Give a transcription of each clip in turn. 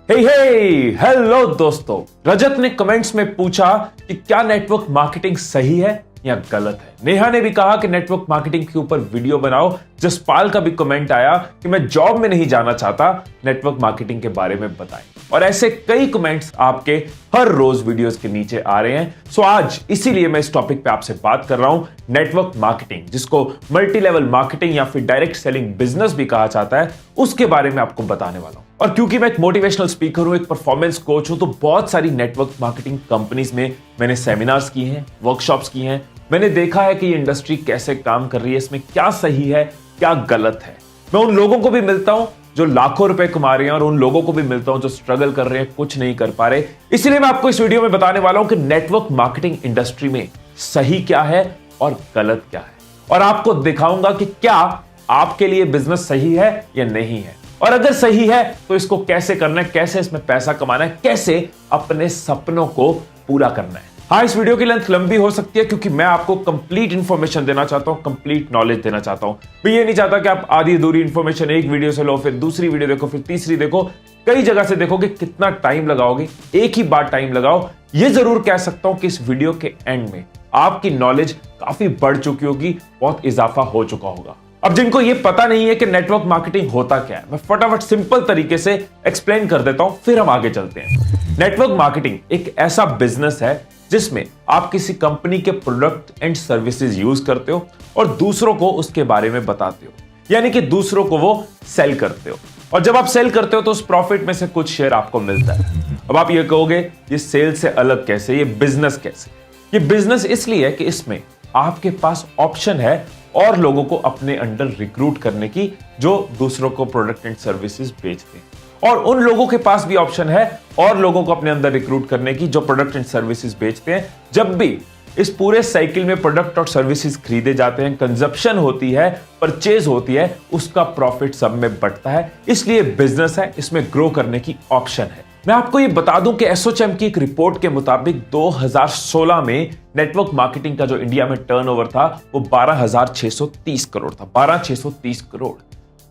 Hello दोस्तों। रजत ने comments में पूछा कि क्या नेटवर्क मार्केटिंग सही है या गलत है। नेहा ने भी कहा कि नेटवर्क मार्केटिंग के ऊपर वीडियो बनाओ। जसपाल का भी कमेंट आया कि मैं जॉब में नहीं जाना चाहता, नेटवर्क मार्केटिंग के बारे में बताएं। और ऐसे कई कमेंट्स आपके हर रोज वीडियोस के नीचे आ रहे हैं। सो आज इसीलिए मैं इस टॉपिक पे आपसे बात कर रहा हूं, नेटवर्क मार्केटिंग, जिसको मल्टी लेवल मार्केटिंग या फिर डायरेक्ट सेलिंग बिजनेस भी कहा जाता है, उसके बारे में आपको बताने वाला हूं। और क्योंकि मैं एक मोटिवेशनल स्पीकर हूं, एक परफॉर्मेंस कोच हूं, तो बहुत सारी नेटवर्क मार्केटिंग कंपनीज में मैंने सेमिनार्स किए हैं, वर्कशॉप्स किए हैं। मैंने देखा है कि ये इंडस्ट्री कैसे काम कर रही है, इसमें क्या सही है क्या गलत है। मैं उन लोगों को भी मिलता हूं जो लाखों रुपए कमा रहे हैं और उन लोगों को भी मिलता हूं जो स्ट्रगल कर रहे हैं, कुछ नहीं कर पा रहे। इसलिए मैं आपको इस वीडियो में बताने वाला हूं कि नेटवर्क मार्केटिंग इंडस्ट्री में सही क्या है और गलत क्या है, और आपको दिखाऊंगा कि क्या आपके लिए बिजनेस सही है या नहीं है, और अगर सही है तो इसको कैसे करना है, कैसे इसमें पैसा कमाना है, कैसे अपने सपनों को पूरा करना है। हाँ, इस वीडियो की लेंथ लंबी हो सकती है क्योंकि मैं आपको कंप्लीट इंफॉर्मेशन देना चाहता हूं, कंप्लीट नॉलेज देना चाहता हूं। मैं ये नहीं चाहता कि आप आधी अधूरी इंफॉर्मेशन एक वीडियो से लो, फिर दूसरी वीडियो देखो, फिर तीसरी देखो, कई जगह से देखोगे, कितना टाइम लगाओगे, एक ही बार टाइम लगाओ। ये जरूर कह सकता हूं कि इस वीडियो के एंड में आपकी नॉलेज काफी बढ़ चुकी होगी, बहुत इजाफा हो चुका होगा। अब जिनको ये पता नहीं है कि नेटवर्क मार्केटिंग होता क्या है, मैं फटाफट सिंपल तरीके से एक्सप्लेन कर देता हूं, फिर हम आगे चलते हैं। नेटवर्क मार्केटिंग एक ऐसा बिजनेस है जिसमें आप किसी कंपनी के प्रोडक्ट एंड सर्विसेज यूज करते हो और दूसरों को उसके बारे में बताते हो, यानी कि दूसरों को वो सेल करते हो। और जब आप सेल करते हो तो उस प्रॉफिट में से कुछ शेयर आपको मिलता है। अब आप ये कहोगे ये सेल से अलग कैसे, ये बिजनेस कैसे? ये बिजनेस इसलिए है कि इसमें आपके पास ऑप्शन है और लोगों को अपने अंडर रिक्रूट करने की जो दूसरों को प्रोडक्ट एंड सर्विसेज बेचते हैं, और उन लोगों के पास भी ऑप्शन है और लोगों को अपने अंदर रिक्रूट करने की जो प्रोडक्ट एंड सर्विसेज बेचते हैं। जब भी इस पूरे साइकिल में प्रोडक्ट और सर्विसेज खरीदे जाते हैं, कंजप्शन होती है, परचेज होती है, उसका प्रॉफिट सब में बढ़ता है। इसलिए बिजनेस है, इसमें ग्रो करने की ऑप्शन है। मैं आपको ये बता दूं कि एसोचैम की एक रिपोर्ट के मुताबिक 2016 में नेटवर्क मार्केटिंग का जो इंडिया में टर्नओवर था वो 12,630 करोड़ था, 12,630 करोड़।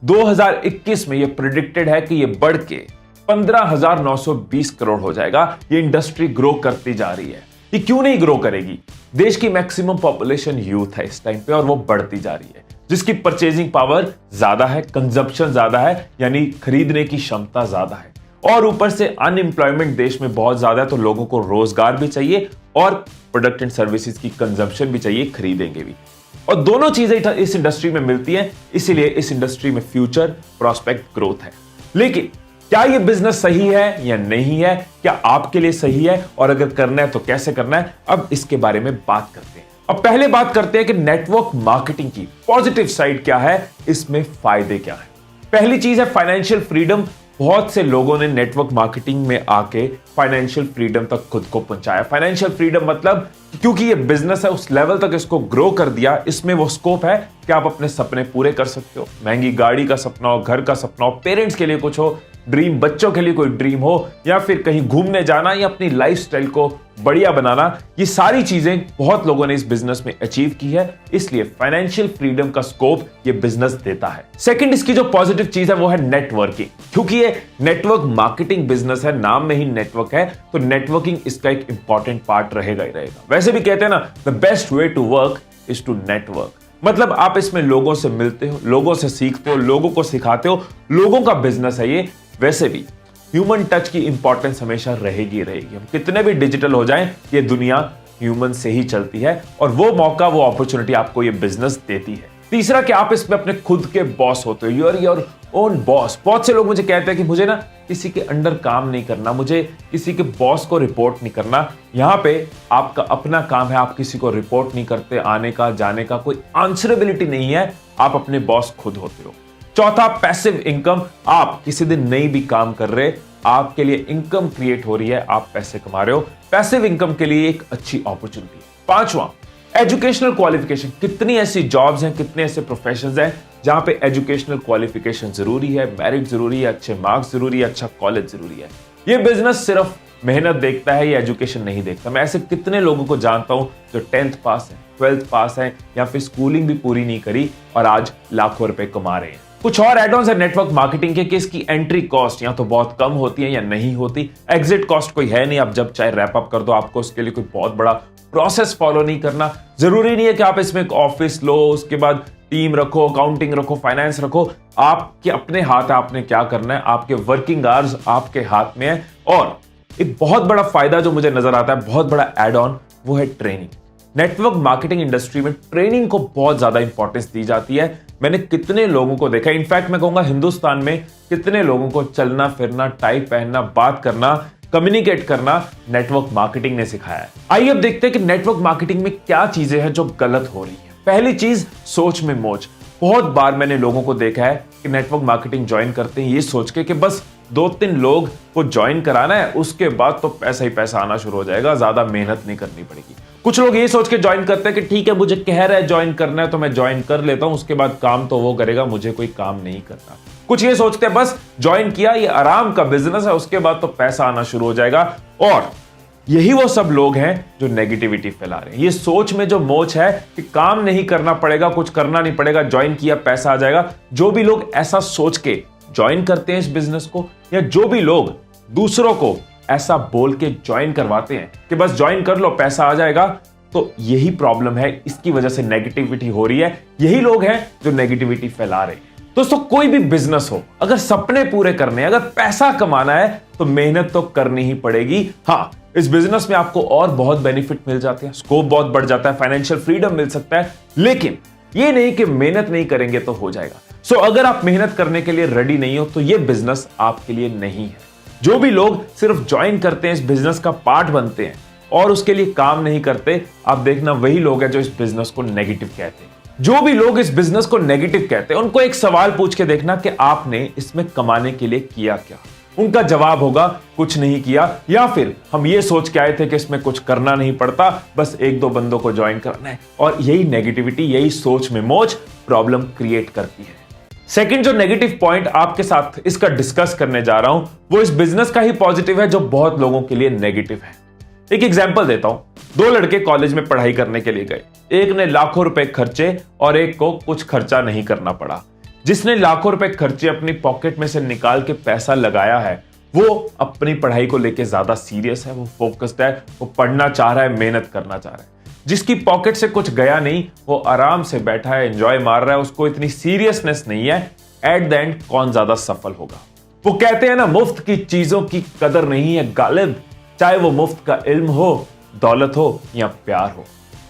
2021 में ये प्रेडिक्टेड है कि ये बढ़ के 15,920 करोड़ हो जाएगा। ये इंडस्ट्री ग्रो करती जा रही है। ये क्यों नहीं ग्रो करेगी? देश की मैक्सिमम पॉपुलेशन यूथ है इस टाइम पे और वो बढ़ती जा रही है, जिसकी परचेजिंग पावर ज्यादा है, कंजप्शन ज्यादा है, यानी खरीदने की क्षमता ज्यादा है, और ऊपर से अनएम्प्लॉयमेंट देश में बहुत ज्यादा है, तो लोगों को रोजगार भी चाहिए और प्रोडक्ट एंड सर्विसेज की कंजप्शन भी चाहिए, खरीदेंगे भी। और दोनों चीजें इस इंडस्ट्री में मिलती हैं, इसीलिए इस इंडस्ट्री में फ्यूचर प्रॉस्पेक्ट ग्रोथ है। लेकिन क्या ये बिजनेस सही है या नहीं है? क्या आपके लिए सही है, और अगर करना है तो कैसे करना है? अब इसके बारे में बात करते हैं। अब पहले बात करते हैं कि नेटवर्क मार्केटिंग की पॉजिटिव साइड क्या है, इसमें फायदे क्या है। पहली चीज है फाइनेंशियल फ्रीडम। बहुत से लोगों ने नेटवर्क मार्केटिंग में आके फाइनेंशियल फ्रीडम तक खुद को पहुंचाया। फाइनेंशियल फ्रीडम मतलब क्योंकि ये बिजनेस है, उस लेवल तक इसको ग्रो कर दिया, इसमें वो स्कोप है कि आप अपने सपने पूरे कर सकते हो। महंगी गाड़ी का सपना हो, घर का सपना हो, पेरेंट्स के लिए कुछ हो, ड्रीम, बच्चों के लिए कोई ड्रीम हो, या फिर कहीं घूमने जाना या अपनी लाइफस्टाइल को बढ़िया बनाना, ये सारी चीजें बहुत लोगों ने इस बिजनेस में अचीव की है। इसलिए फाइनेंशियल फ्रीडम का स्कोप ये बिजनेस देता है। सेकंड, इसकी जो पॉजिटिव चीज है वो है नेटवर्किंग। क्योंकि ये नेटवर्क मार्केटिंग बिजनेस है, नाम में ही नेटवर्क है, तो नेटवर्किंग इसका एक इंपॉर्टेंट पार्ट रहेगा ही रहेगा। वैसे भी कहते हैं ना, the best way to work is to network. मतलब आप इसमें लोगों से मिलते हो, लोगों से सीखते हो, लोगों को सिखाते हो, लोगों का बिजनेस है ये। वैसे भी ह्यूमन टच की इंपॉर्टेंस हमेशा रहेगी रहेगी। हम कितने भी डिजिटल हो जाएं, ये दुनिया ह्यूमन से ही चलती है, और वो मौका, वो अपॉर्चुनिटी आपको ये बिजनेस देती है। तीसरा कि आप इसमें अपने खुद के बॉस होते हो, यूर योर ओन बॉस। बहुत से लोग मुझे कहते हैं कि मुझे ना किसी के अंडर काम नहीं करना, मुझे किसी के बॉस को रिपोर्ट नहीं करना। यहां पे आपका अपना काम है, आप किसी को रिपोर्ट नहीं करते, आने का जाने का कोई आंसरेबिलिटी नहीं है, आप अपने बॉस खुद होते हो। चौथा, पैसिव इनकम। आप किसी दिन नहीं भी काम कर रहे, आपके लिए इनकम क्रिएट हो रही है, आप पैसे कमा रहे हो, पैसिव इनकम के लिए एक अच्छी अपॉर्चुनिटी। पांचवा, एजुकेशनल क्वालिफिकेशन। कितनी ऐसी जॉब्स हैं, कितने ऐसे प्रोफेशंस हैं जहां पे एजुकेशनल क्वालिफिकेशन जरूरी है, मेरिट जरूरी है, अच्छे मार्क्स जरूरी है, अच्छा कॉलेज जरूरी है। ये बिजनेस सिर्फ मेहनत देखता है, ये एजुकेशन नहीं देखता। मैं ऐसे कितने लोगों को जानता हूं जो 10th पास है, 12th पास है, या फिर स्कूलिंग भी पूरी नहीं करी और आज लाखों रुपए कमा रहे हैं। कुछ और एड ऑन्स है नेटवर्क मार्केटिंग के कि इसकी एंट्री कॉस्ट या तो बहुत कम होती है या नहीं होती। एग्जिट कॉस्ट कोई है नहीं, आप जब चाहे रैप अप कर दो, आपको उसके लिए कोई बहुत बड़ा प्रोसेस फॉलो नहीं करना। जरूरी नहीं है कि आप इसमें एक ऑफिस लो, उसके बाद टीम रखो, अकाउंटिंग रखो, फाइनेंस रखो। आपके अपने हाथ है, आपने क्या करना है, आपके वर्किंग आवर्स आपके हाथ में है। और एक बहुत बड़ा फायदा जो मुझे नजर आता है, बहुत बड़ा एड ऑन, वो है ट्रेनिंग। नेटवर्क मार्केटिंग इंडस्ट्री में ट्रेनिंग को बहुत ज्यादा इंपॉर्टेंस दी जाती है। मैंने कितने लोगों को देखा, इनफैक्ट मैं कहूंगा हिंदुस्तान में कितने लोगों को चलना फिरना, टाई पहनना, बात करना, कम्युनिकेट करना नेटवर्क मार्केटिंग ने सिखाया है। आइए अब देखते हैं कि नेटवर्क मार्केटिंग में क्या चीजें हैं जो गलत हो रही है। पहली चीज, सोच में मोच। बहुत बार मैंने लोगों को देखा है कि नेटवर्क मार्केटिंग ज्वाइन करते हैं ये सोच के कि बस 2-3 लोग को ज्वाइन कराना है, उसके बाद तो पैसा ही पैसा आना शुरू हो जाएगा, ज्यादा मेहनत नहीं करनी पड़ेगी। कुछ लोग ये सोच के ज्वाइन करते हैं कि ठीक है, मुझे कह रहा है ज्वाइन करना है तो मैं ज्वाइन कर लेता हूं, उसके बाद काम तो वो करेगा, मुझे कोई काम नहीं करना। कुछ ये सोचते हैं बस ज्वाइन किया, ये आराम का बिजनेस है, उसके बाद तो पैसा आना शुरू हो जाएगा। और यही वो सब लोग हैं जो नेगेटिविटी फैला रहे हैं। ये सोच में जो मोच है कि काम नहीं करना पड़ेगा, कुछ करना नहीं पड़ेगा, ज्वाइन किया पैसा आ जाएगा। जो भी लोग ऐसा सोच के ज्वाइन करते हैं इस बिजनेस को, या जो भी लोग दूसरों को ऐसा बोल के ज्वाइन करवाते हैं कि बस ज्वाइन कर लो पैसा आ जाएगा, तो यही प्रॉब्लम है, इसकी वजह से नेगेटिविटी हो रही है। यही लोग हैं जो नेगेटिविटी फैला रहे हैं। दोस्तों, कोई भी बिजनेस हो, अगर सपने पूरे करने, अगर पैसा कमाना है तो मेहनत तो करनी ही पड़ेगी। हाँ, इस बिजनेस में आपको और बहुत बेनिफिट मिल जाते हैं, स्कोप बहुत बढ़ जाता है, फाइनेंशियल फ्रीडम मिल सकता है, लेकिन ये नहीं कि मेहनत नहीं करेंगे तो हो जाएगा। सो अगर आप मेहनत करने के लिए रेडी नहीं हो तो ये बिजनेस आपके लिए नहीं है। जो भी लोग सिर्फ ज्वाइन करते हैं, इस बिजनेस का पार्ट बनते हैं और उसके लिए काम नहीं करते, आप देखना वही लोग हैं जो इस बिजनेस को नेगेटिव कहते हैं। जो भी लोग इस बिजनेस को नेगेटिव कहते हैं, उनको एक सवाल पूछ के देखना कि आपने इसमें कमाने के लिए किया क्या। उनका जवाब होगा कुछ नहीं किया, या फिर हम ये सोच के आए थे कि इसमें कुछ करना नहीं पड़ता, बस 1-2 बंदों को ज्वाइन करना है। और यही नेगेटिविटी, यही सोच में मोच प्रॉब्लम क्रिएट करती है। सेकंड जो नेगेटिव पॉइंट आपके साथ इसका डिस्कस करने जा रहा हूं, वो इस बिजनेस का ही पॉजिटिव है जो बहुत लोगों के लिए नेगेटिव है। एक एग्जांपल देता हूं। 2 लड़के कॉलेज में पढ़ाई करने के लिए गए। एक ने लाखों रुपए खर्चे और एक को कुछ खर्चा नहीं करना पड़ा। जिसने लाखों रुपए खर्चे अपनी पॉकेट में से निकाल के पैसा लगाया है, वो अपनी पढ़ाई को लेके ज्यादा सीरियस है, वो फोकस्ड है, वो पढ़ना चाह रहा है, मेहनत करना चाह रहा है। जिसकी पॉकेट से कुछ गया नहीं, वो आराम से बैठा है, एंजॉय मार रहा है, उसको इतनी सीरियसनेस नहीं है। एट द एंड कौन ज्यादा सफल होगा? वो कहते हैं ना, मुफ्त की चीजों की कदर नहीं है गालिब, चाहे वो मुफ्त का इल्म हो, दौलत हो या प्यार हो।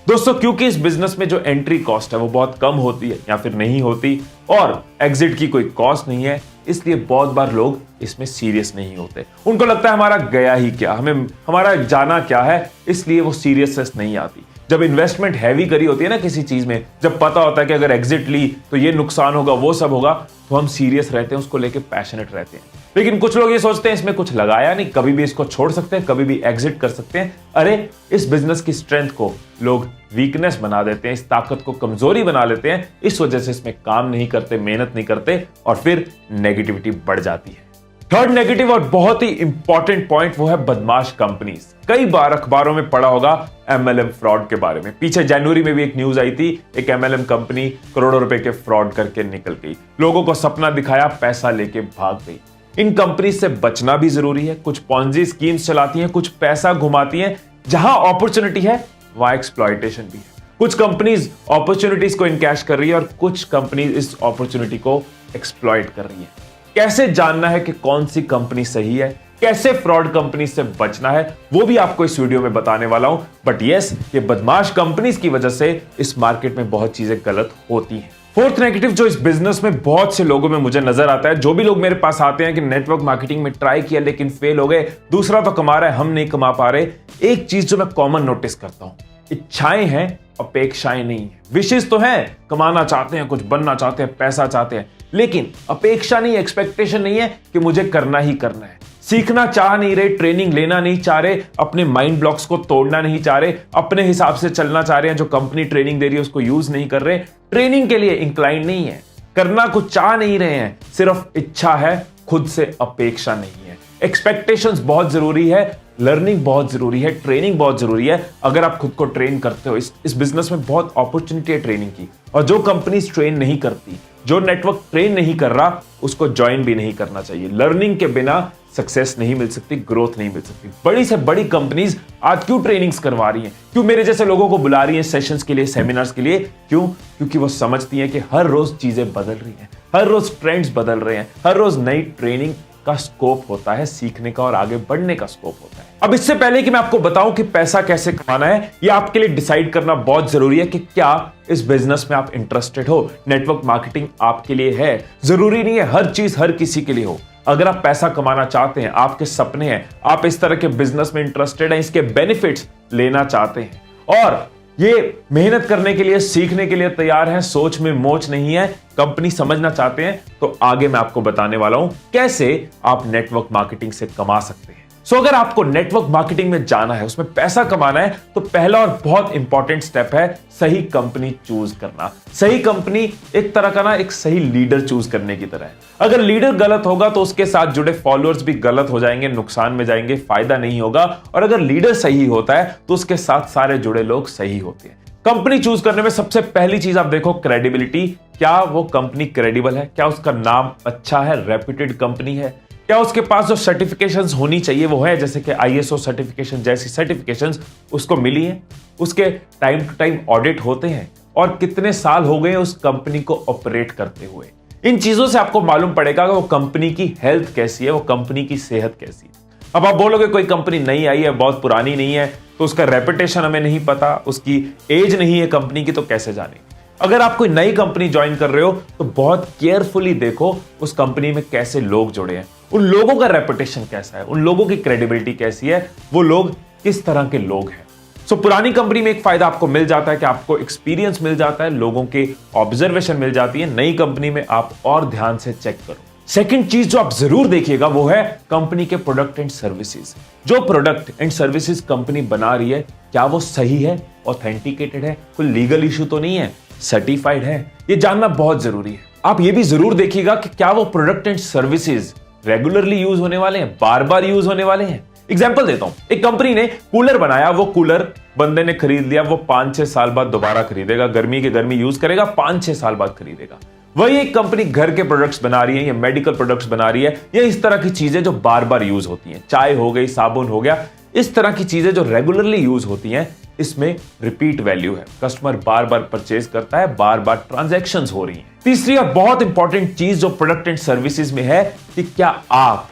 दोस्तों, क्योंकि इस बिजनेस में जो एंट्री कॉस्ट है वो बहुत कम होती है या फिर नहीं होती, और एग्जिट की कोई कॉस्ट नहीं है, इसलिए बहुत बार लोग इसमें सीरियस नहीं होते। उनको लगता है हमारा गया ही क्या, हमारा जाना क्या है, इसलिए वो सीरियसनेस नहीं आती। जब इन्वेस्टमेंट हैवी करी होती है ना किसी चीज में, जब पता होता है कि अगर एग्जिट ली तो ये नुकसान होगा, वो सब होगा, तो हम सीरियस रहते हैं, उसको लेके पैशनेट रहते हैं। लेकिन कुछ लोग ये सोचते हैं इसमें कुछ लगाया नहीं, कभी भी इसको छोड़ सकते हैं, कभी भी एग्जिट कर सकते हैं। अरे, इस बिजनेस की स्ट्रेंथ को लोग वीकनेस बना देते हैं, इस ताकत को कमजोरी बना लेते हैं। इस वजह से इसमें काम नहीं करते, मेहनत नहीं करते, और फिर नेगेटिविटी बढ़ जाती है। थर्ड नेगेटिव और बहुत ही इंपॉर्टेंट पॉइंट, वो है बदमाश कंपनीज। कई बार अखबारों में पढ़ा होगा MLM फ्रॉड के बारे में। पीछे जनवरी में भी एक न्यूज आई थी, एक MLM कंपनी करोड़ों रुपए के फ्रॉड करके निकल गई, लोगों को सपना दिखाया, पैसा लेके भाग गई। इन कंपनी से बचना भी जरूरी है। कुछ पॉन्जी स्कीम्स चलाती हैं, कुछ पैसा घुमाती हैं। जहां अपॉर्चुनिटी है वहां एक्सप्लॉयटेशन भी है। कुछ कंपनीज अपॉर्चुनिटीज को इनकैश कर रही है और कुछ कंपनीज इस अपॉर्चुनिटी को एक्सप्लॉइट कर रही है। कैसे जानना है कि कौन सी कंपनी सही है, कैसे फ्रॉड कंपनी से बचना है, वो भी आपको इस वीडियो में बताने वाला हूं। बट यस, ये बदमाश कंपनीज की वजह से इस मार्केट में बहुत चीजें गलत होती हैं। फोर्थ नेगेटिव जो इस बिजनेस में बहुत से लोगों में मुझे नजर आता है, जो भी लोग मेरे पास आते हैं कि नेटवर्क मार्केटिंग में ट्राई किया लेकिन फेल हो गए, दूसरा तो कमा रहा है, हम नहीं कमा पा रहे। एक चीज जो मैं कॉमन नोटिस करता हूं, इच्छाएं हैं, अपेक्षाएं नहीं है। विशेष तो है, कमाना चाहते हैं, कुछ बनना चाहते हैं, पैसा चाहते हैं, लेकिन अपेक्षा नहीं, एक्सपेक्टेशन नहीं है कि मुझे करना ही करना है। सीखना चाह नहीं रहे, ट्रेनिंग लेना नहीं चाह रहे, अपने माइंड ब्लॉक्स को तोड़ना नहीं चाह रहे, अपने हिसाब से चलना चाह रहे हैं। जो कंपनी ट्रेनिंग दे रही है उसको यूज नहीं कर रहे, ट्रेनिंग के लिए इंक्लाइन नहीं है, करना कुछ चाह नहीं रहे हैं, सिर्फ इच्छा है, खुद से अपेक्षा नहीं है। एक्सपेक्टेशंस बहुत जरूरी है, लर्निंग बहुत जरूरी है, ट्रेनिंग बहुत जरूरी है। अगर आप खुद को ट्रेन करते हो, इस बिजनेस में बहुत अपॉर्चुनिटी है ट्रेनिंग की। और जो कंपनीज ट्रेन नहीं करती, जो नेटवर्क ट्रेन नहीं कर रहा, उसको ज्वाइन भी नहीं करना चाहिए। लर्निंग के बिना सक्सेस नहीं मिल सकती, ग्रोथ नहीं मिल सकती। बड़ी से बड़ी कंपनीज आज क्यों ट्रेनिंग्स करवा रही हैं, क्यों मेरे जैसे लोगों को बुला रही हैं सेशंस के लिए, सेमिनार्स के लिए? क्यों? क्योंकि वो समझती हैं कि हर रोज चीजें बदल रही हैं, हर रोज ट्रेंड्स बदल रहे हैं, हर रोज नई ट्रेनिंग का स्कोप होता है, सीखने का और आगे बढ़ने का स्कोप होता है। अब इससे पहले कि मैं आपको बताऊं कि पैसा कैसे कमाना है, ये आपके लिए डिसाइड करना बहुत जरूरी है कि क्या इस बिजनेस में आप इंटरेस्टेड हो। नेटवर्क मार्केटिंग आपके लिए है, जरूरी नहीं है हर चीज हर किसी के लिए हो। अगर आप पैसा कमाना चाहते हैं, आपके सपने हैं, आप इस तरह के बिजनेस में इंटरेस्टेड हैं, इसके बेनिफिट्स लेना चाहते हैं और ये मेहनत करने के लिए, सीखने के लिए तैयार हैं, सोच में मोच नहीं है, कंपनी समझना चाहते हैं, तो आगे मैं आपको बताने वाला हूं कैसे आप नेटवर्क मार्केटिंग से कमा सकते हैं। सो अगर आपको नेटवर्क मार्केटिंग में जाना है, उसमें पैसा कमाना है, तो पहला और बहुत इंपॉर्टेंट स्टेप है सही कंपनी चूज करना। सही कंपनी एक तरह का एक सही लीडर चूज करने की तरह है। अगर लीडर गलत होगा तो उसके साथ जुड़े फॉलोअर्स भी गलत हो जाएंगे, नुकसान में जाएंगे, फायदा नहीं होगा। और अगर लीडर सही होता है तो उसके साथ सारे जुड़े लोग सही होते हैं। कंपनी चूज करने में सबसे पहली चीज आप देखो क्रेडिबिलिटी। क्या वो कंपनी क्रेडिबल है? क्या उसका नाम अच्छा है, रेप्यूटेड कंपनी है? क्या उसके पास जो सर्टिफिकेशंस होनी चाहिए वो है, जैसे कि ISO सर्टिफिकेशन जैसी सर्टिफिकेशंस उसको मिली है? उसके टाइम टू टाइम ऑडिट होते हैं? और कितने साल हो गए उस कंपनी को ऑपरेट करते हुए? इन चीजों से आपको मालूम पड़ेगा कि वो कंपनी की हेल्थ कैसी है, वो कंपनी की सेहत कैसी है। अब आप बोलोगे कोई कंपनी नई आई है, बहुत पुरानी नहीं है, तो उसका रेपुटेशन हमें नहीं पता, उसकी एज नहीं है कंपनी की, तो कैसे जाने? अगर आप कोई नई कंपनी ज्वाइन कर रहे हो तो बहुत केयरफुली देखो उस कंपनी में कैसे लोग जुड़े हैं, उन लोगों का रेपुटेशन कैसा है, उन लोगों की क्रेडिबिलिटी कैसी है, वो लोग किस तरह के लोग हैं। सो पुरानी कंपनी में एक फायदा आपको मिल जाता है कि आपको एक्सपीरियंस मिल जाता है, लोगों के ऑब्जर्वेशन मिल जाती है। नई कंपनी में आप और ध्यान से चेक करो। सेकंड चीज जो आप जरूर देखिएगा वो है कंपनी के प्रोडक्ट एंड सर्विसेज। जो प्रोडक्ट एंड सर्विसेज कंपनी बना रही है, क्या वो सही है, ऑथेंटिकेटेड है, कोई लीगल इशू तो नहीं है, सर्टिफाइड है? ये जानना बहुत जरूरी है। आप ये भी जरूर देखिएगा कि क्या वो product and services regularly use होने वाले हैं, बार बार यूज होने वाले हैं। एग्जाम्पल देता हूं, एक कंपनी ने कूलर बनाया, वो कूलर बंदे ने खरीद लिया, वो 5-6 साल बाद दोबारा खरीदेगा, गर्मी के गर्मी यूज करेगा, 5-6 साल बाद खरीदेगा। वही एक कंपनी घर के प्रोडक्ट्स बना रही है या मेडिकल प्रोडक्ट्स बना रही है या इस तरह की चीजें जो बार बार यूज होती हैं, चाय हो गई, साबुन हो गया, इस तरह की चीजें जो रेगुलरली यूज होती हैं, इसमें रिपीट वैल्यू है, कस्टमर बार बार परचेज करता है, बार बार ट्रांजैक्शंस हो रही हैं। तीसरी और बहुत इंपॉर्टेंट चीज जो प्रोडक्ट एंड सर्विसेज में है कि क्या आप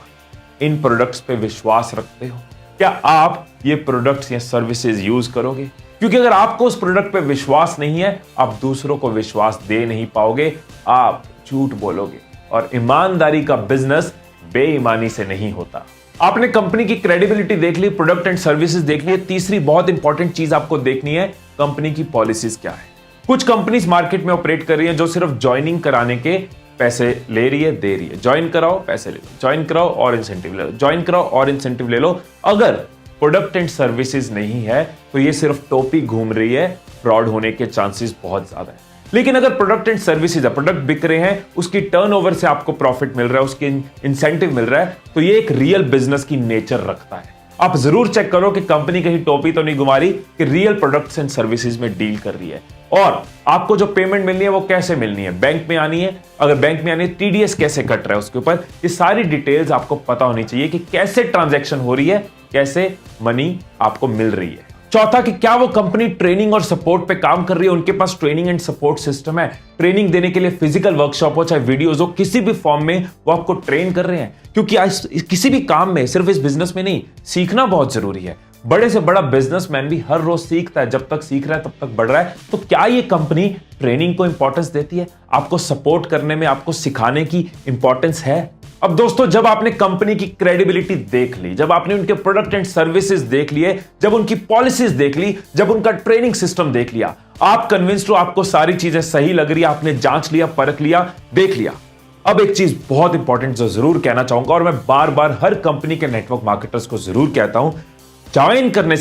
इन प्रोडक्ट्स पे विश्वास रखते हो, क्या आप ये प्रोडक्ट्स या सर्विसेज यूज करोगे? क्योंकि अगर आपको उस प्रोडक्ट पे विश्वास नहीं है, आप दूसरों को विश्वास दे नहीं पाओगे, आप झूठ बोलोगे। और ईमानदारी का बिजनेस बेईमानी से नहीं होता। आपने कंपनी की क्रेडिबिलिटी देख ली, प्रोडक्ट एंड सर्विसेज देख ली। तीसरी बहुत इंपॉर्टेंट चीज आपको देखनी है, कंपनी की पॉलिसीज क्या है। कुछ कंपनीज मार्केट में ऑपरेट कर रही है जो सिर्फ ज्वाइनिंग कराने के पैसे ले रही है, दे रही है। ज्वाइन कराओ, पैसे ले लो, ज्वाइन कराओ और इंसेंटिव ले लो, ज्वाइन कराओ और इंसेंटिव ले लो। अगर प्रोडक्ट एंड सर्विसेज नहीं है तो ये सिर्फ टोपी घूम रही है, फ्रॉड होने के चांसेस बहुत ज्यादा है। लेकिन अगर प्रोडक्ट एंड सर्विसेज है, प्रोडक्ट बिक रहे हैं, उसकी टर्नओवर से आपको प्रॉफिट मिल रहा है, उसकी इंसेंटिव मिल रहा है, तो ये एक रियल बिजनेस की नेचर रखता है। आप जरूर चेक करो कि कंपनी कहीं टोपी तो नहीं घुमा रही, कि रियल प्रोडक्ट्स एंड सर्विसेज में डील कर रही है। और आपको जो पेमेंट मिलनी है वो कैसे मिलनी है, बैंक में आनी है? अगर बैंक में आनी है, TDS कैसे कट रहा है उसके ऊपर, ये सारी डिटेल्स आपको पता होनी चाहिए कि कैसे ट्रांजैक्शन हो रही है, कैसे मनी आपको मिल रही है। चौथा कि क्या वो कंपनी ट्रेनिंग और सपोर्ट पे काम कर रही है, उनके पास ट्रेनिंग एंड सपोर्ट सिस्टम है। ट्रेनिंग देने के लिए फिजिकल वर्कशॉप हो, चाहे वीडियोज हो, किसी भी फॉर्म में वो आपको ट्रेन कर रहे हैं। क्योंकि आज किसी भी काम में, सिर्फ इस बिजनेस में नहीं, सीखना बहुत जरूरी है। बड़े से बड़ा बिजनेसमैन भी हर रोज सीखता है, जब तक सीख रहा है तब तक बढ़ रहा है। तो क्या ये कंपनी ट्रेनिंग को इंपॉर्टेंस देती है, आपको सपोर्ट करने में, आपको सिखाने की इंपॉर्टेंस है? अब दोस्तों, जब आपने कंपनी की क्रेडिबिलिटी देख ली, जब आपने उनके प्रोडक्ट एंड सर्विसेज देख लिए, जब उनकी पॉलिसीज देख ली, जब उनका ट्रेनिंग सिस्टम देख लिया, आप कन्विंस्ड हो, आपको सारी चीजें सही लग रही है, आपने जांच लिया, परख लिया, देख लिया। अब एक चीज बहुत इंपॉर्टेंट जो जरूर कहना चाहूंगा, और मैं बार बार हर कंपनी के नेटवर्क मार्केटर्स को जरूर कहता हूं, ज्वाइन करने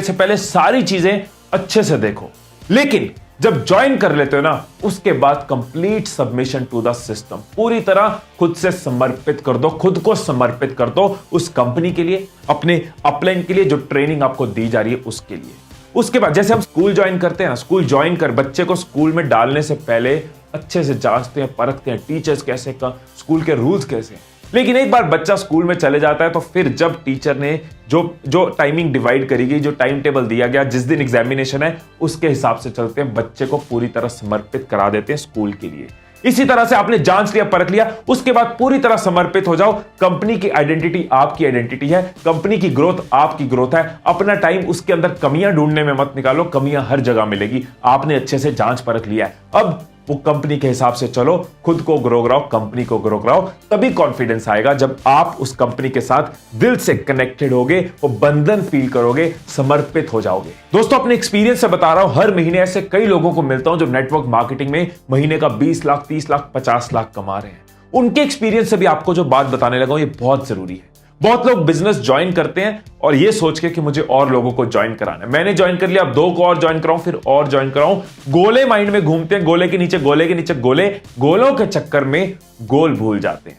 से पहले सारी चीजें अच्छे से देखो। लेकिन जब ज्वाइन कर लेते हो ना, उसके बाद complete submission to the system, पूरी तरह खुद से समर्पित कर दो, खुद को समर्पित कर दो उस कंपनी के लिए, अपने अपलाइन के लिए, जो ट्रेनिंग आपको दी जा रही है उसके लिए। उसके बाद जैसे हम स्कूल ज्वाइन करते हैं, स्कूल ज्वाइन कर बच्चे को स्कूल में डालने से पहले अच्छे से जांचते हैं, परखते हैं टीचर्स कैसे का, स्कूल के रूल्स कैसे हैं। लेकिन एक बार बच्चा स्कूल में चले जाता है तो फिर जब टीचर ने जो टाइमिंग डिवाइड करी गई, जो टाइम टेबल दिया गया, जिस दिन एग्जामिनेशन है उसके हिसाब से चलते हैं, बच्चे को पूरी तरह समर्पित करा देते हैं स्कूल के लिए। इसी तरह से आपने जांच लिया, परख लिया, उसके बाद पूरी तरह समर्पित हो जाओ। कंपनी की आइडेंटिटी आपकी आइडेंटिटी है, कंपनी की ग्रोथ आपकी ग्रोथ है। अपना टाइम उसके अंदर कमियां ढूंढने में मत निकालो, कमियां हर जगह मिलेगी। आपने अच्छे से जांच परख लिया है, अब वो कंपनी के हिसाब से चलो, खुद को ग्रो कराओ, कंपनी को ग्रो कराओ। तभी कॉन्फिडेंस आएगा जब आप उस कंपनी के साथ दिल से कनेक्टेड होगे, वो बंधन फील करोगे, समर्पित हो जाओगे। दोस्तों, अपने एक्सपीरियंस से बता रहा हूं, हर महीने ऐसे कई लोगों को मिलता हूं जो नेटवर्क मार्केटिंग में महीने का 20 लाख, 30 लाख, 50 लाख कमा रहे हैं। उनके एक्सपीरियंस से भी आपको जो बात बताने लगा हूं, ये बहुत जरूरी है। बहुत लोग बिजनेस ज्वाइन करते हैं और ये सोच के कि मुझे और लोगों को ज्वाइन कराना है, मैंने ज्वाइन कर लिया, अब 2 को और ज्वाइन कराऊं, फिर और ज्वाइन कराऊं। गोले माइंड में घूमते हैं, गोले के नीचे गोले के नीचे गोले, गोलों के चक्कर में गोल भूल जाते हैं।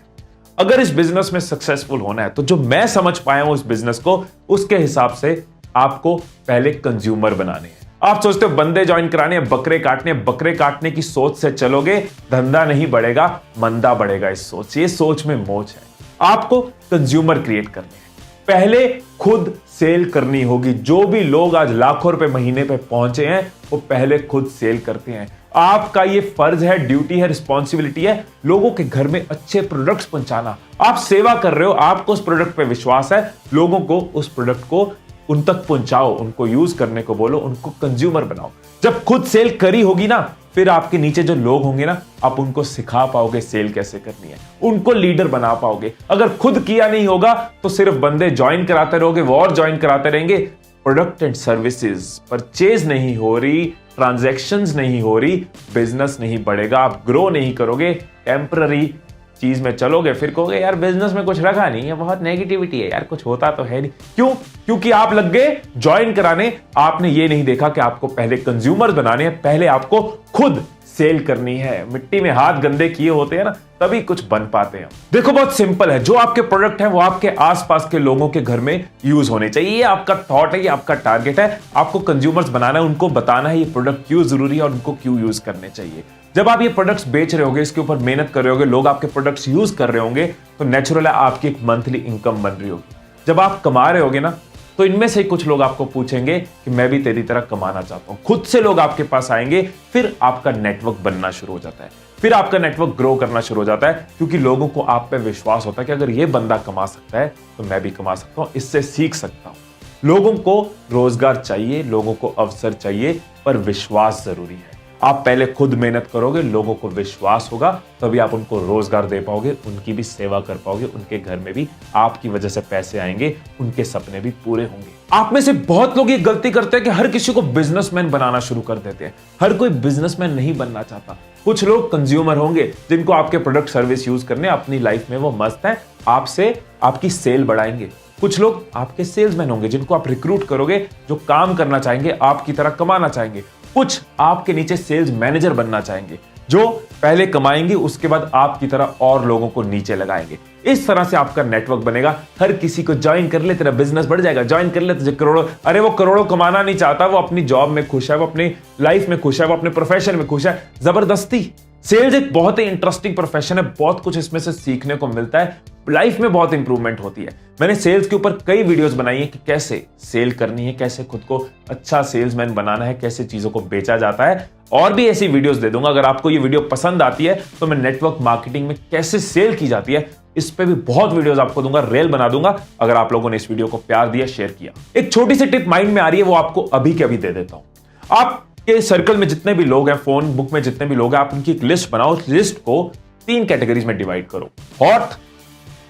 अगर इस बिजनेस में सक्सेसफुल होना है तो जो मैं समझ पाया हूं इस बिजनेस को, उसके हिसाब से आपको पहले कंज्यूमर बनाने हैं। आप सोचते हो बंदे ज्वाइन कराने हैं, बकरे काटने, बकरे काटने की सोच से चलोगे, धंधा नहीं बढ़ेगा, मंदा बढ़ेगा। इस सोच, ये सोच में मोच है। आपको कंज्यूमर क्रिएट करने हैं, पहले खुद सेल करनी होगी। जो भी लोग आज लाखों रुपए महीने पे पहुंचे हैं, वो पहले खुद सेल करते हैं। आपका ये फर्ज है, ड्यूटी है, रिस्पॉन्सिबिलिटी है लोगों के घर में अच्छे प्रोडक्ट्स पहुंचाना। आप सेवा कर रहे हो, आपको उस प्रोडक्ट पे विश्वास है, लोगों को उस प्रोडक्ट को उन तक पहुंचाओ, उनको यूज करने को बोलो, उनको कंज्यूमर बनाओ। जब खुद सेल करी होगी ना, फिर आपके नीचे जो लोग होंगे ना, आप उनको सिखा पाओगे सेल कैसे करनी है, उनको लीडर बना पाओगे। अगर खुद किया नहीं होगा तो सिर्फ बंदे ज्वाइन कराते रहोगे, वो और ज्वाइन कराते रहेंगे, प्रोडक्ट एंड सर्विसेज परचेज नहीं हो रही, ट्रांजैक्शंस नहीं हो रही, बिजनेस नहीं बढ़ेगा, आप ग्रो नहीं करोगे, टेम्पररी चीज में चलोगे, फिर कहोगे यार बिजनेस में कुछ रखा नहीं है, बहुत नेगेटिविटी है यार, कुछ होता तो है नहीं। क्यों? क्योंकि आप लग गए ज्वाइन कराने, आपने ये नहीं देखा कि आपको पहले कंज्यूमर बनाने हैं, पहले आपको खुद सेल करनी है। मिट्टी में हाथ गंदे किए होते हैं ना, तभी कुछ बन पाते हैं। देखो, बहुत सिंपल है, जो आपके प्रोडक्ट है वो आपके आसपास के लोगों के घर में यूज होने चाहिए। ये आपका थॉट है, ये आपका टारगेट है। आपको कंज्यूमर्स बनाना है, उनको बताना है ये प्रोडक्ट क्यों जरूरी है और उनको क्यों यूज करने चाहिए। जब आप ये प्रोडक्ट्स बेच रहे होगे, इसके ऊपर मेहनत कर रहे होगे, लोग आपके प्रोडक्ट्स यूज कर रहे होंगे, तो नेचुरल है आपकी एक मंथली इनकम बन रही होगी। जब आप कमा रहे होगे ना, तो इनमें से कुछ लोग आपको पूछेंगे कि मैं भी तेरी तरह कमाना चाहता हूं। खुद से लोग आपके पास आएंगे, फिर आपका नेटवर्क बनना शुरू हो जाता है, फिर आपका नेटवर्क ग्रो करना शुरू हो जाता है, क्योंकि लोगों को आप पे विश्वास होता है कि अगर ये बंदा कमा सकता है तो मैं भी कमा सकता हूं, इससे सीख सकता हूं। लोगों को रोजगार चाहिए, लोगों को अवसर चाहिए, पर विश्वास जरूरी है। आप पहले खुद मेहनत करोगे, लोगों को विश्वास होगा, तभी आप उनको रोजगार दे पाओगे, उनकी भी सेवा कर पाओगे, उनके घर में भी आपकी वजह से पैसे आएंगे, उनके सपने भी पूरे होंगे। आप में से बहुत लोग ये गलती करते हैं कि हर किसी को बिजनेसमैन बनाना शुरू कर देते हैं। हर कोई बिजनेसमैन नहीं बनना चाहता। कुछ लोग कंज्यूमर होंगे जिनको आपके प्रोडक्ट सर्विस यूज करने, अपनी लाइफ में वो मस्त है, आपसे आपकी सेल बढ़ाएंगे। कुछ लोग आपके सेल्समैन होंगे जिनको आप रिक्रूट करोगे, जो काम करना चाहेंगे, आपकी तरह कमाना चाहेंगे। कुछ आपके नीचे सेल्स मैनेजर बनना चाहेंगे, जो पहले कमाएंगे, उसके बाद आपकी तरह और लोगों को नीचे लगाएंगे। इस तरह से आपका नेटवर्क बनेगा। हर किसी को ज्वाइन कर ले, तेरा बिजनेस बढ़ जाएगा। ज्वाइन कर ले तुझे करोड़ों, अरे वो करोड़ों कमाना नहीं चाहता, वो अपनी जॉब में खुश है, वो अपनी लाइफ में खुश है, वो अपने प्रोफेशन में खुश है। जबरदस्ती सेल्स एक बहुत ही इंटरेस्टिंग प्रोफेशन है, बहुत कुछ इसमें से सीखने को मिलता है, लाइफ में बहुत इंप्रूवमेंट होती है। मैंने सेल्स के ऊपर कई वीडियोस बनाई है कि कैसे सेल करनी है, कैसे खुद को अच्छा सेल्समैन बनाना है, कैसे चीजों को बेचा जाता है, और भी ऐसी वीडियोस दे दूंगा। अगर आपको ये वीडियो पसंद आती है तो मैं नेटवर्क मार्केटिंग में कैसे सेल की जाती है, इस पे भी बहुत वीडियोस आपको दूंगा, रेल बना दूंगा। अगर आप लोगों ने इस वीडियो को प्यार दिया, शेयर किया। एक छोटी सी टिप माइंड में आ रही है, वो आपको अभी के अभी दे देता हूं। आपके सर्कल में जितने भी लोग हैं, फोन बुक में जितने भी लोग हैं, आप उनकी एक लिस्ट बनाओ। उस लिस्ट को 3 कैटेगरीज में डिवाइड करो, हॉट,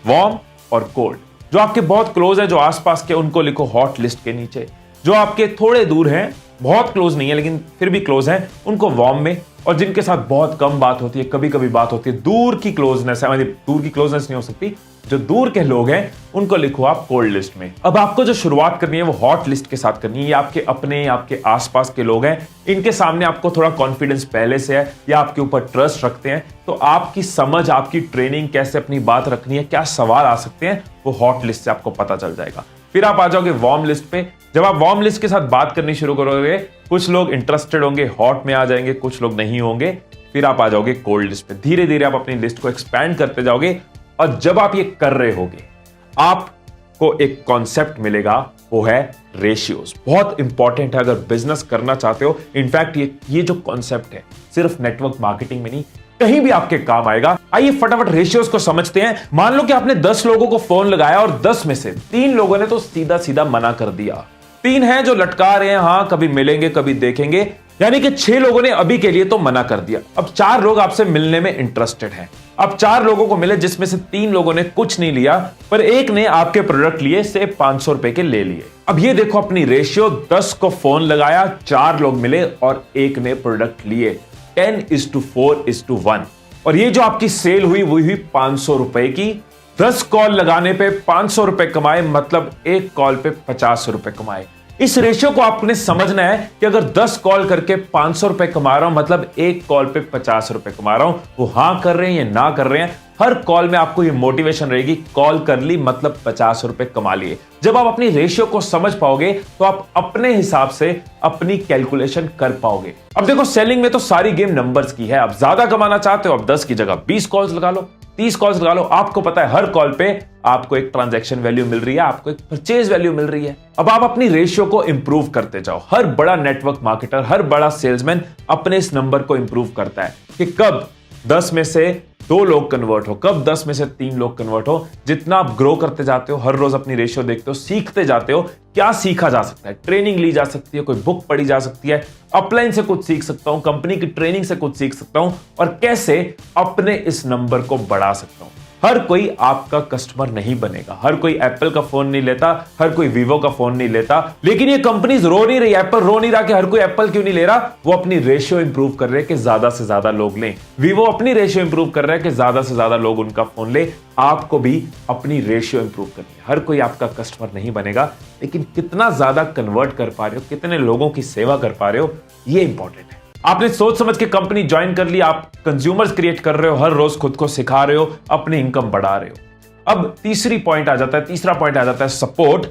वार्म और कोल्ड। जो आपके बहुत क्लोज है, जो आसपास के, उनको लिखो हॉट लिस्ट के नीचे। जो आपके थोड़े दूर हैं, बहुत क्लोज नहीं है लेकिन फिर भी क्लोज हैं, उनको वार्म में, और जिनके साथ बहुत कम बात होती है, कभी कभी बात होती है, दूर की क्लोजनेस है, मतलब दूर की क्लोजनेस नहीं हो सकती, जो दूर के लोग हैं उनको लिखो आप कोल्ड लिस्ट में। अब आपको जो शुरुआत करनी है वो हॉट लिस्ट के साथ करनी है। ये आपके अपने, आपके आसपास के लोग हैं, इनके सामने आपको थोड़ा कॉन्फिडेंस पहले से है या आपके ऊपर ट्रस्ट रखते हैं, तो आपकी समझ, आपकी ट्रेनिंग, कैसे अपनी बात रखनी है, क्या सवाल आ सकते हैं, वो हॉट लिस्ट से आपको पता चल जाएगा। फिर आप आ जाओगे वार्म लिस्ट पे। जब आप वार्म लिस्ट के साथ बात करनी शुरू करोगे, कुछ लोग इंटरेस्टेड होंगे, हॉट में आ जाएंगे, कुछ लोग नहीं होंगे, फिर आप आ जाओगे कोल्ड लिस्ट पे। धीरे धीरे आप अपनी लिस्ट को एक्सपैंड करते जाओगे और जब आप ये कर रहे होगे, आपको एक कॉन्सेप्ट मिलेगा, वो है रेशियोज। बहुत इंपॉर्टेंट है अगर बिजनेस करना चाहते हो। इनफैक्ट ये जो कॉन्सेप्ट है सिर्फ नेटवर्क मार्केटिंग में नहीं, कहीं भी आपके काम आएगा। आइए फटाफट रेशियोज को समझते हैं। मान लो कि आपने 10 लोगों को फोन लगाया और 10 में से 3 लोगों ने तो सीधा सीधा मना कर दिया। 3 हैं जो लटका रहे हैं, हाँ कभी मिलेंगे कभी देखेंगे, यानी कि 6 लोगों ने अभी के लिए तो मना कर दिया। अब 4 लोग आपसे मिलने में इंटरेस्टेड हैं। अब 4 लोगों को मिले जिसमें से 3 लोगों ने कुछ नहीं लिया, पर एक ने आपके प्रोडक्ट लिए, से 500 रुपए के ले लिए। अब ये देखो अपनी रेशियो, 10 को फोन लगाया, 4 लोग मिले और एक ने प्रोडक्ट लिए, 10:4:1। और ये जो आपकी सेल हुई वो हुई 500 रुपए की। 10 कॉल लगाने पे 500 रुपए कमाए, मतलब एक कॉल पे 50 रुपए कमाए। इस रेशियो को आपने समझना है कि अगर 10 कॉल करके 500 रुपए कमा रहा हूं, मतलब एक कॉल पे 50 रुपए कमा रहा हूं। वो हां कर रहे हैं या ना कर रहे हैं, हर कॉल में आपको ये मोटिवेशन रहेगी, कॉल कर ली मतलब 50 रुपए कमा लिए। जब आप अपनी रेशियो को समझ पाओगे तो आप अपने हिसाब से अपनी कैलकुलेशन कर पाओगे। अब देखो सेलिंग में तो सारी गेम नंबर्स की है। आप ज्यादा कमाना चाहते हो, आप 10 की जगह 20 कॉल्स लगा लो, 30 कॉल्स लगा लो। आपको पता है हर कॉल पे आपको एक ट्रांजैक्शन वैल्यू मिल रही है, आपको एक परचेज वैल्यू मिल रही है। अब आप अपनी रेशियो को इंप्रूव करते जाओ। हर बड़ा नेटवर्क मार्केटर, हर बड़ा सेल्समैन अपने इस नंबर को इंप्रूव करता है कि कब 10 में से 2 लोग कन्वर्ट हो, कब 10 में से 3 लोग कन्वर्ट हो। जितना आप ग्रो करते जाते हो, हर रोज अपनी रेशियो देखते हो, सीखते जाते हो, क्या सीखा जा सकता है, ट्रेनिंग ली जा सकती है, कोई बुक पढ़ी जा सकती है, अपलाइन से कुछ सीख सकता हूं, कंपनी की ट्रेनिंग से कुछ सीख सकता हूं, और कैसे अपने इस नंबर को बढ़ा सकता हूं। हर कोई आपका कस्टमर नहीं बनेगा, हर कोई एप्पल का फोन नहीं लेता, हर कोई वीवो का फोन नहीं लेता, लेकिन ये कंपनीज रो नहीं रही, एप्पल रो नहीं रहा कि हर कोई एप्पल क्यों नहीं ले रहा। वो अपनी रेशियो इंप्रूव कर रहे हैं कि ज्यादा से ज्यादा लोग लें। वीवो अपनी रेशियो इंप्रूव कर रहा है कि ज्यादा से ज्यादा लोग उनका फोन ले। आपको भी अपनी रेशियो इंप्रूव करनी है। हर कोई आपका कस्टमर नहीं बनेगा, लेकिन कितना ज्यादा कन्वर्ट कर पा रहे हो, कितने लोगों की सेवा कर पा रहे हो, ये इंपॉर्टेंट है। आपने सोच समझ के कंपनी ज्वाइन कर ली, आप कंज्यूमर्स क्रिएट कर रहे हो, हर रोज खुद को सिखा रहे हो, अपनी इनकम बढ़ा रहे हो। अब तीसरा पॉइंट आ जाता है सपोर्ट।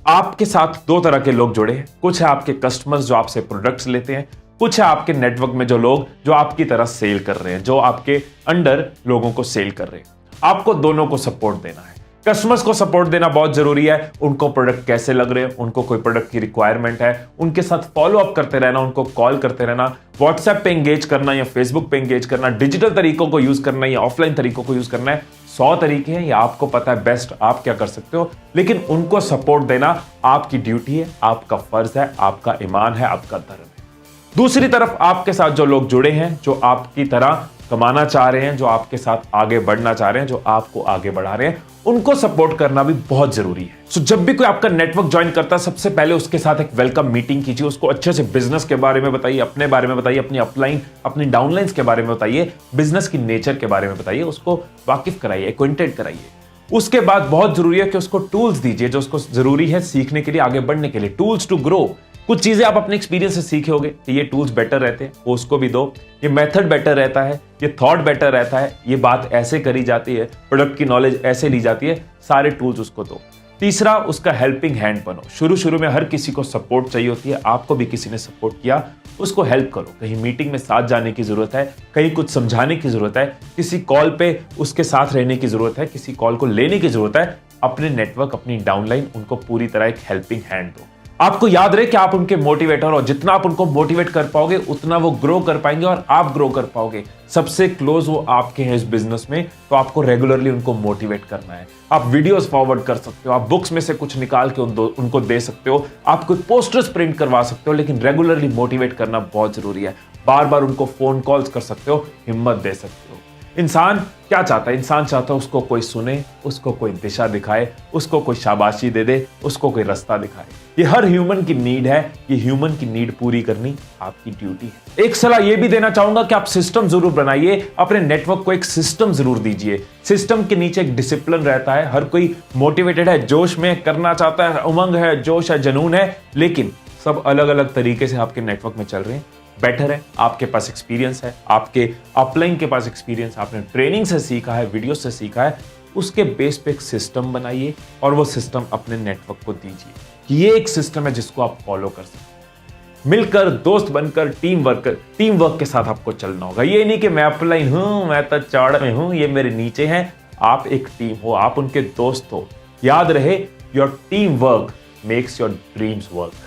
आपके साथ 2 तरह के लोग जुड़े हैं। कुछ है आपके कस्टमर्स जो आपसे प्रोडक्ट्स लेते हैं, कुछ है आपके नेटवर्क में जो लोग जो आपकी तरह सेल कर रहे हैं, जो आपके अंडर लोगों को सेल कर रहे हैं। आपको दोनों को सपोर्ट देना है। कस्टमर्स को सपोर्ट देना बहुत जरूरी है। उनको प्रोडक्ट कैसे लग रहे हैं, उनको कोई प्रोडक्ट की रिक्वायरमेंट है, उनके साथ फॉलो अप करते रहना, उनको कॉल करते रहना, व्हाट्सएप पे एंगेज करना या फेसबुक पे एंगेज करना, डिजिटल तरीकों को यूज करना या ऑफलाइन तरीकों को यूज करना है। 100 तरीके हैं, या आपको पता है बेस्ट आप क्या कर सकते हो, लेकिन उनको सपोर्ट देना आपकी ड्यूटी है, आपका फर्ज है, आपका ईमान है, आपका धर्म है। दूसरी तरफ आपके साथ जो लोग जुड़े हैं, जो आपकी तरह कमाना चाह रहे हैं, जो आपके साथ आगे बढ़ना चाह रहे हैं, जो आपको आगे बढ़ा रहे हैं, उनको सपोर्ट करना भी बहुत जरूरी है। सो जब भी कोई आपका नेटवर्क ज्वाइन करता है, सबसे पहले उसके साथ एक वेलकम मीटिंग कीजिए। उसको अच्छे से बिजनेस के बारे में बताइए, अपने बारे में बताइए, अपनी अपलाइन अपनी डाउनलाइंस के बारे में बताइए, बिजनेस की नेचर के बारे में बताइए, उसको वाकिफ कराइए, एक्वेंटेड कराइए। उसके बाद बहुत जरूरी है कि उसको टूल्स दीजिए जो उसको जरूरी है सीखने के लिए, आगे बढ़ने के लिए, टूल्स टू ग्रो। कुछ चीजें आप अपने एक्सपीरियंस से सीखे होगे कि ये टूल्स बेटर रहते हैं, वो उसको भी दो। ये मेथड बेटर रहता है, ये थॉट बेटर रहता है, ये बात ऐसे करी जाती है, प्रोडक्ट की नॉलेज ऐसे ली जाती है, सारे टूल्स उसको दो। तीसरा, उसका हेल्पिंग हैंड बनो। शुरू में हर किसी को सपोर्ट चाहिए होती है, आपको भी किसी ने सपोर्ट किया, उसको हेल्प करो। कहीं मीटिंग में साथ जाने की जरूरत है, कहीं कुछ समझाने की जरूरत है, किसी कॉल पे उसके साथ रहने की जरूरत है, किसी कॉल को लेने की जरूरत है। अपने नेटवर्क, अपनी डाउनलाइन, उनको पूरी तरह एक हेल्पिंग हैंड दो। आपको याद रहे कि आप उनके मोटिवेटर हो। जितना आप उनको मोटिवेट कर पाओगे उतना वो ग्रो कर पाएंगे और आप ग्रो कर पाओगे। सबसे क्लोज वो आपके हैं इस बिजनेस में, तो आपको रेगुलरली उनको मोटिवेट करना है। आप वीडियोस फॉरवर्ड कर सकते हो, आप बुक्स में से कुछ निकाल के उनको दे सकते हो, आप कुछ पोस्टर्स प्रिंट करवा सकते हो, लेकिन रेगुलरली मोटिवेट करना बहुत जरूरी है। बार बार उनको फोन कॉल्स कर सकते हो, हिम्मत दे सकते हो। इंसान क्या चाहता है? इंसान चाहता है उसको कोई सुने, उसको कोई दिशा दिखाए, उसको कोई शाबाशी दे दे, उसको कोई रास्ता दिखाए। ये हर ह्यूमन की नीड है। ये ह्यूमन की नीड पूरी करनी आपकी ड्यूटी है। एक सलाह ये भी देना चाहूंगा कि आप सिस्टम जरूर बनाइए, अपने नेटवर्क को एक सिस्टम जरूर दीजिए। सिस्टम के नीचे एक डिसिप्लिन रहता है। हर कोई मोटिवेटेड है, जोश में करना चाहता है, उमंग है, जोश है, जुनून है, लेकिन सब अलग अलग तरीके से आपके नेटवर्क में चल रहे हैं। बेटर है आपके पास एक्सपीरियंस है, आपके अपलाइन के पास एक्सपीरियंस, आपने ट्रेनिंग से सीखा है, वीडियो से सीखा है, उसके बेस पे एक सिस्टम बनाइए और वो सिस्टम अपने नेटवर्क को दीजिए कि ये एक सिस्टम है जिसको आप फॉलो कर सकते। मिलकर, दोस्त बनकर, टीम वर्क के साथ आपको चलना होगा। ये नहीं कि मैं अपलाइन हूं, मैं तो चौड़ में हूं, ये मेरे नीचे हैं। आप एक टीम हो, आप उनके दोस्त हो। याद रहे, your team work makes your dreams work.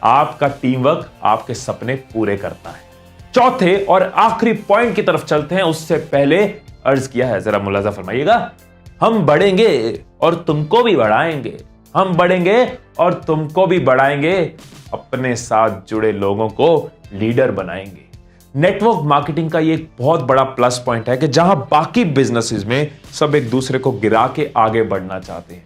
आपका टीम वर्क आपके सपने पूरे करता है। चौथे और आखिरी पॉइंट की तरफ चलते हैं, उससे पहले अर्ज किया है, जरा मुलाजा फरमाइएगा। हम बढ़ेंगे और तुमको भी बढ़ाएंगे, हम बढ़ेंगे और तुमको भी बढ़ाएंगे, अपने साथ जुड़े लोगों को लीडर बनाएंगे। नेटवर्क मार्केटिंग का ये एक बहुत बड़ा प्लस पॉइंट है कि जहां बाकी बिजनेसेस में सब एक दूसरे को गिरा के आगे बढ़ना चाहते हैं,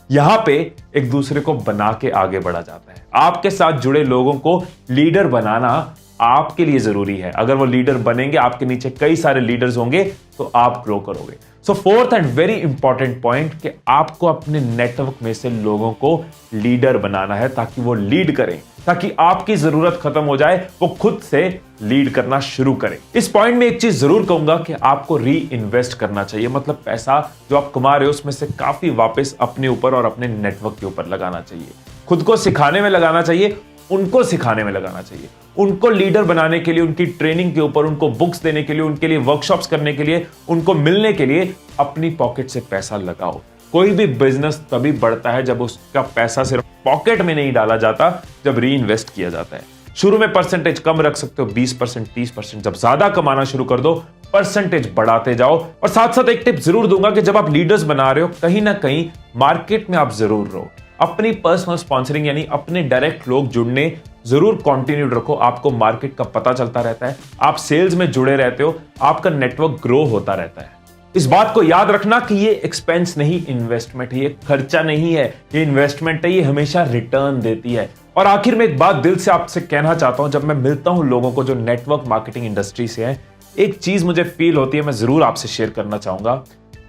यहां पे एक दूसरे को बना के आगे बढ़ा जाता है। आपके साथ जुड़े लोगों को लीडर बनाना आपके लिए जरूरी है। अगर वो लीडर बनेंगे, आपके नीचे कई सारे लीडर्स होंगे, तो आप ग्रो करोगे। So fourth and very important point कि आपको अपने नेटवर्क में से लोगों को लीडर बनाना है ताकि वो लीड करें, ताकि आपकी जरूरत खत्म हो जाए, वो खुद से लीड करना शुरू करें। इस पॉइंट में एक चीज जरूर कहूंगा कि आपको री इन्वेस्ट करना चाहिए, मतलब पैसा जो आप कमा रहे हो उसमें से काफी वापस अपने ऊपर और अपने नेटवर्क के ऊपर लगाना चाहिए। खुद को सिखाने में लगाना चाहिए, उनको सिखाने में लगाना चाहिए, उनको लीडर बनाने के लिए, उनकी ट्रेनिंग के ऊपर, उनको बुक्स देने के लिए, उनके लिए वर्कशॉप्स करने के लिए, उनको मिलने के लिए अपनी पॉकेट से पैसा लगाओ। कोई भी बिजनेस तभी बढ़ता है जब उसका पैसा सिर्फ पॉकेट में नहीं डाला जाता, जब री इन्वेस्ट किया जाता है। शुरू में परसेंटेज कम रख सकते हो, 20%, 30%। जब ज्यादा कमाना शुरू कर दो, परसेंटेज बढ़ाते जाओ। और साथ साथ एक टिप जरूर दूंगा कि जब आप लीडर्स बना रहे हो, कहीं ना कहीं मार्केट में आप जरूर रहो। अपनी पर्सनल स्पॉन्सरिंग यानी अपने डायरेक्ट लोग जुड़ने जरूर कंटिन्यू रखो। आपको मार्केट का पता चलता रहता है, आप सेल्स में जुड़े रहते हो, आपका नेटवर्क ग्रो होता रहता है। इस बात को याद रखना कि ये एक्सपेंस नहीं, इन्वेस्टमेंट है। ये खर्चा नहीं है, ये इन्वेस्टमेंट है। ये हमेशा रिटर्न देती है। और आखिर में एक बात दिल से आपसे कहना चाहता हूं, जब मैं मिलता हूं लोगों को जो नेटवर्क मार्केटिंग इंडस्ट्री से हैं, एक चीज मुझे फील होती है, मैं जरूर आपसे शेयर करना चाहूंगा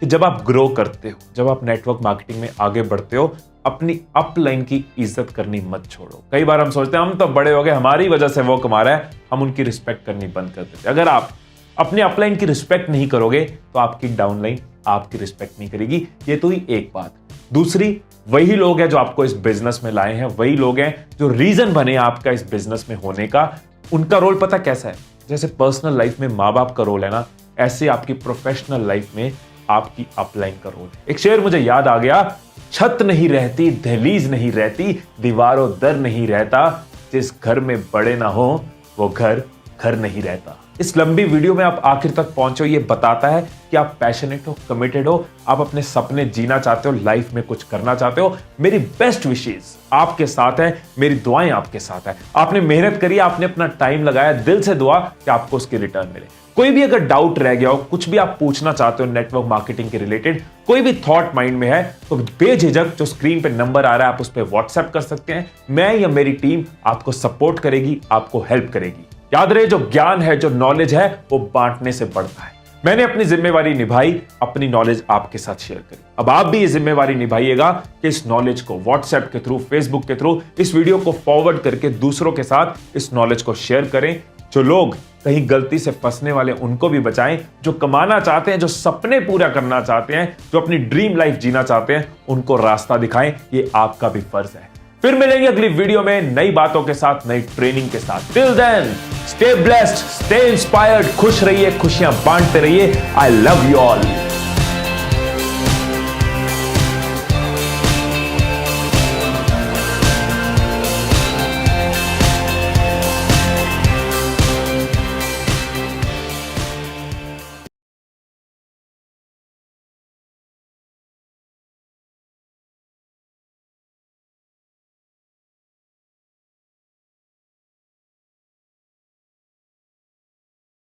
कि जब आप ग्रो करते हो, जब आप नेटवर्क मार्केटिंग में आगे बढ़ते हो, अपनी अपलाइन की इज्जत करनी मत छोड़ो। कई बार हम सोचते हैं हम तो बड़े हो गए, हमारी वजह से वो कमा रहा है, हम उनकी रिस्पेक्ट करनी बंद कर देते। अगर आप अपने अपलाइन की रिस्पेक्ट नहीं करोगे तो आपकी डाउनलाइन आपकी रिस्पेक्ट नहीं करेगी। ये तो ही एक बात। दूसरी, वही लोग हैं जो आपको इस बिजनेस में लाए हैं, वही लोग हैं जो रीजन बने आपका इस बिजनेस में होने का। उनका रोल पता कैसा है? जैसे पर्सनल लाइफ में माँ बाप का रोल है ना, ऐसे आपकी प्रोफेशनल लाइफ में आपकी अपलाइन का रोल है। एक शेर मुझे याद आ गया, छत नहीं रहती, दहलीज नहीं रहती, दीवारों दर नहीं रहता, जिस घर में बड़े ना हो वो घर घर नहीं रहता। इस लंबी वीडियो में आप आखिर तक पहुंचे हो, ये बताता है कि आप पैशनेट हो, कमिटेड हो, आप अपने सपने जीना चाहते हो, लाइफ में कुछ करना चाहते हो। मेरी बेस्ट विशेस आपके साथ है, मेरी दुआएं आपके साथ है। आपने मेहनत करी, आपने अपना टाइम लगाया, दिल से दुआ कि आपको उसकी रिटर्न मिले। कोई भी अगर डाउट रह गया हो, कुछ भी आप पूछना चाहते हो नेटवर्क मार्केटिंग के रिलेटेड, कोई भी थॉट माइंड में है, तो बेझिझक जो स्क्रीन पे नंबर आ रहा है आप उस पर व्हाट्सएप कर सकते हैं। मैं या मेरी टीम आपको सपोर्ट करेगी, आपको हेल्प करेगी। याद रहे, जो ज्ञान है, जो नॉलेज है, वो बांटने से बढ़ता है। मैंने अपनी जिम्मेवारी निभाई, अपनी नॉलेज आपके साथ शेयर करी। अब आप भी ये जिम्मेवारी निभाइएगा कि इस नॉलेज को व्हाट्सएप के थ्रू, फेसबुक के थ्रू, इस वीडियो को फॉरवर्ड करके दूसरों के साथ इस नॉलेज को शेयर करें। जो लोग कहीं गलती से फंसने वाले उनको भी बचाएं, जो कमाना चाहते हैं, जो सपने पूरा करना चाहते हैं, जो अपनी ड्रीम लाइफ जीना चाहते हैं, उनको रास्ता दिखाएं। ये आपका भी फर्ज है। फिर मिलेंगे अगली वीडियो में नई बातों के साथ, नई ट्रेनिंग के साथ। Till then stay blessed, stay inspired, खुश रहिए, खुशियां बांटते रहिए। I love you all.